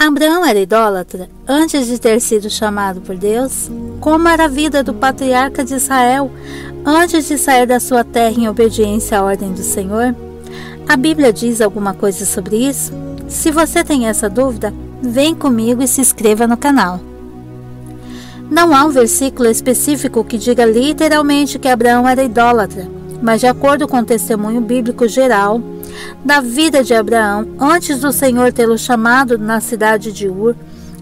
Abraão era idólatra antes de ter sido chamado por Deus? Como era a vida do patriarca de Israel antes de sair da sua terra em obediência à ordem do Senhor? A Bíblia diz alguma coisa sobre isso? Se você tem essa dúvida, vem comigo e se inscreva no canal. Não há um versículo específico que diga literalmente que Abraão era idólatra, mas de acordo com o testemunho bíblico geral da vida de Abraão, antes do Senhor tê-lo chamado na cidade de Ur,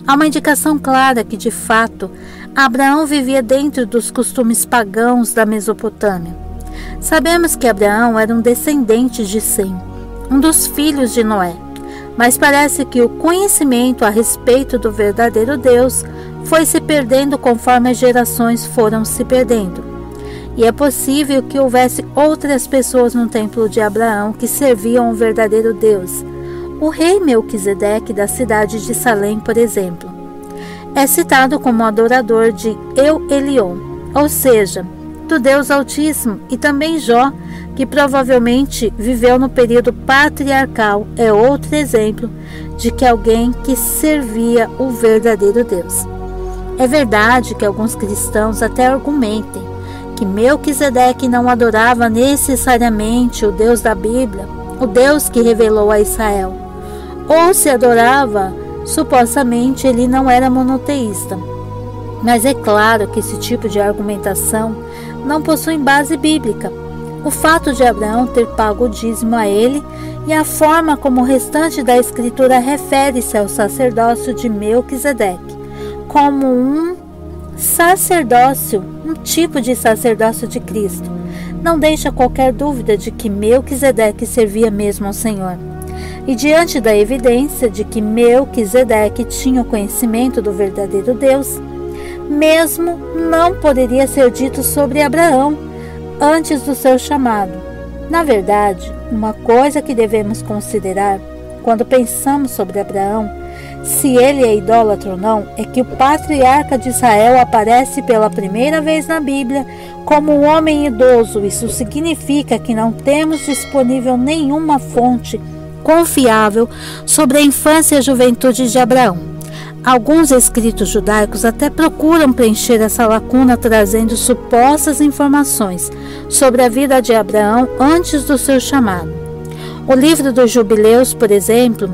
há uma indicação clara que, de fato, Abraão vivia dentro dos costumes pagãos da Mesopotâmia. Sabemos que Abraão era um descendente de Sem, um dos filhos de Noé, mas parece que o conhecimento a respeito do verdadeiro Deus foi se perdendo conforme as gerações foram se perdendo. E é possível que houvesse outras pessoas no templo de Abraão que serviam o verdadeiro Deus. O rei Melquisedeque da cidade de Salém, por exemplo, é citado como adorador de El-Elion, ou seja, do Deus Altíssimo, e também Jó, que provavelmente viveu no período patriarcal, é outro exemplo de que alguém que servia o verdadeiro Deus. É verdade que alguns cristãos até argumentem que Melquisedeque não adorava necessariamente o Deus da Bíblia, o Deus que revelou a Israel. Ou se adorava, supostamente ele não era monoteísta. Mas é claro que esse tipo de argumentação não possui base bíblica. O fato de Abraão ter pago o dízimo a ele e a forma como o restante da Escritura refere-se ao sacerdócio de Melquisedeque como um sacerdócio, um tipo de sacerdócio de Cristo, não deixa qualquer dúvida de que Melquisedeque servia mesmo ao Senhor. E diante da evidência de que Melquisedeque tinha o conhecimento do verdadeiro Deus, mesmo não poderia ser dito sobre Abraão antes do seu chamado. Na verdade, uma coisa que devemos considerar quando pensamos sobre Abraão, se ele é idólatra ou não, é que o patriarca de Israel aparece pela primeira vez na Bíblia como um homem idoso. Isso significa que não temos disponível nenhuma fonte confiável sobre a infância e a juventude de Abraão. Alguns escritos judaicos até procuram preencher essa lacuna trazendo supostas informações sobre a vida de Abraão antes do seu chamado. O livro dos Jubileus, por exemplo,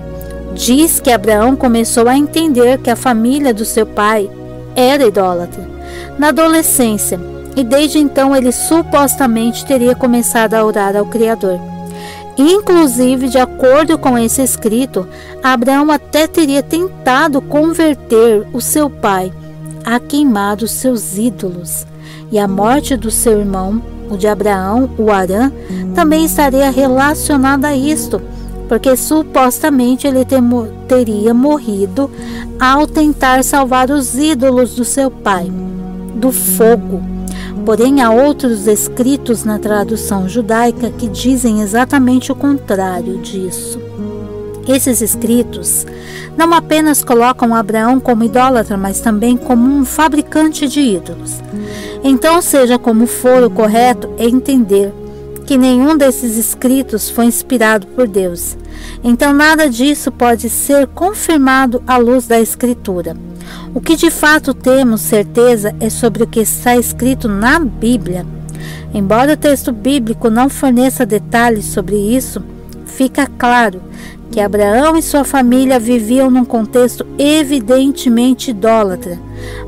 diz que Abraão começou a entender que a família do seu pai era idólatra na adolescência, e desde então ele supostamente teria começado a orar ao Criador. Inclusive, de acordo com esse escrito, Abraão até teria tentado converter o seu pai a queimar os seus ídolos, e a morte do seu irmão, o de Abraão, o Arã, também estaria relacionada a isto, porque supostamente ele teria morrido ao tentar salvar os ídolos do seu pai, do fogo. Porém, há outros escritos na tradução judaica que dizem exatamente o contrário disso. Esses escritos não apenas colocam Abraão como idólatra, mas também como um fabricante de ídolos. Então, seja como for, o correto é entender que nenhum desses escritos foi inspirado por Deus. Então nada disso pode ser confirmado à luz da Escritura. O que de fato temos certeza é sobre o que está escrito na Bíblia. Embora o texto bíblico não forneça detalhes sobre isso, fica claro que Abraão e sua família viviam num contexto evidentemente idólatra.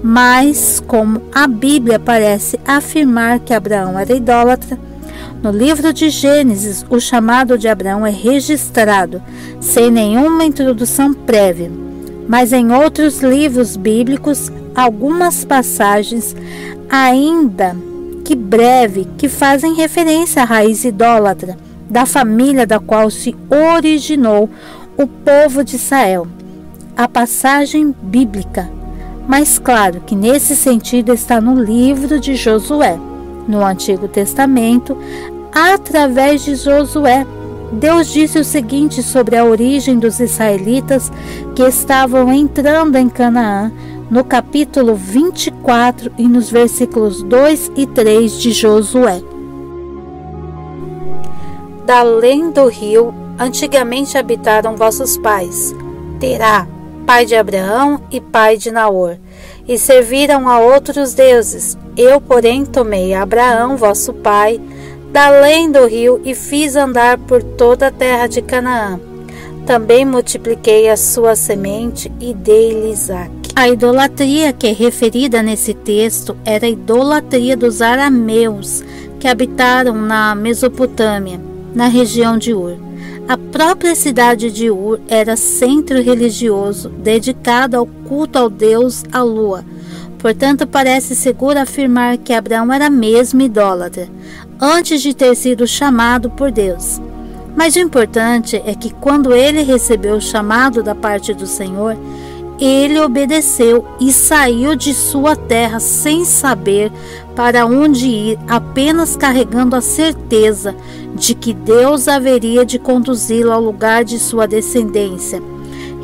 Mas, como a Bíblia parece afirmar que Abraão era idólatra, no livro de Gênesis, o chamado de Abraão é registrado, sem nenhuma introdução prévia. Mas em outros livros bíblicos, algumas passagens, ainda que breve, que fazem referência à raiz idólatra, da família da qual se originou o povo de Israel. A passagem bíblica mais claro que nesse sentido está no livro de Josué. No Antigo Testamento, através de Josué, Deus disse o seguinte sobre a origem dos israelitas que estavam entrando em Canaã, no capítulo 24 e nos versículos 2 e 3 de Josué. Da além do rio, antigamente habitaram vossos pais, Terá, pai de Abraão e pai de Naor, e serviram a outros deuses. Eu, porém, tomei Abraão, vosso pai, da além do rio, e fiz andar por toda a terra de Canaã. Também multipliquei a sua semente e dei-lhe Isaque. A idolatria que é referida nesse texto era a idolatria dos arameus, que habitaram na Mesopotâmia, na região de Ur. A própria cidade de Ur era centro religioso dedicado ao culto ao deus a lua. Portanto, parece seguro afirmar que Abraão era mesmo idólatra, antes de ter sido chamado por Deus. Mas o importante é que quando ele recebeu o chamado da parte do Senhor, ele obedeceu e saiu de sua terra sem saber para onde ir, apenas carregando a certeza de que Deus haveria de conduzi-lo ao lugar de sua descendência.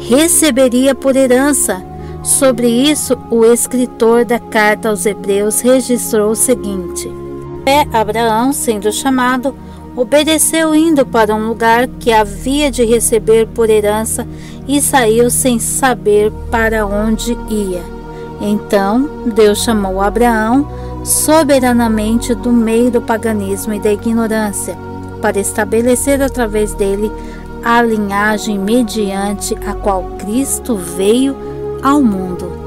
Receberia por herança. Sobre isso, o escritor da carta aos Hebreus registrou o seguinte: Abraão, sendo chamado, obedeceu indo para um lugar que havia de receber por herança e saiu sem saber para onde ia. Então Deus chamou Abraão soberanamente do meio do paganismo e da ignorância, para estabelecer através dele a linhagem mediante a qual Cristo veio ao mundo.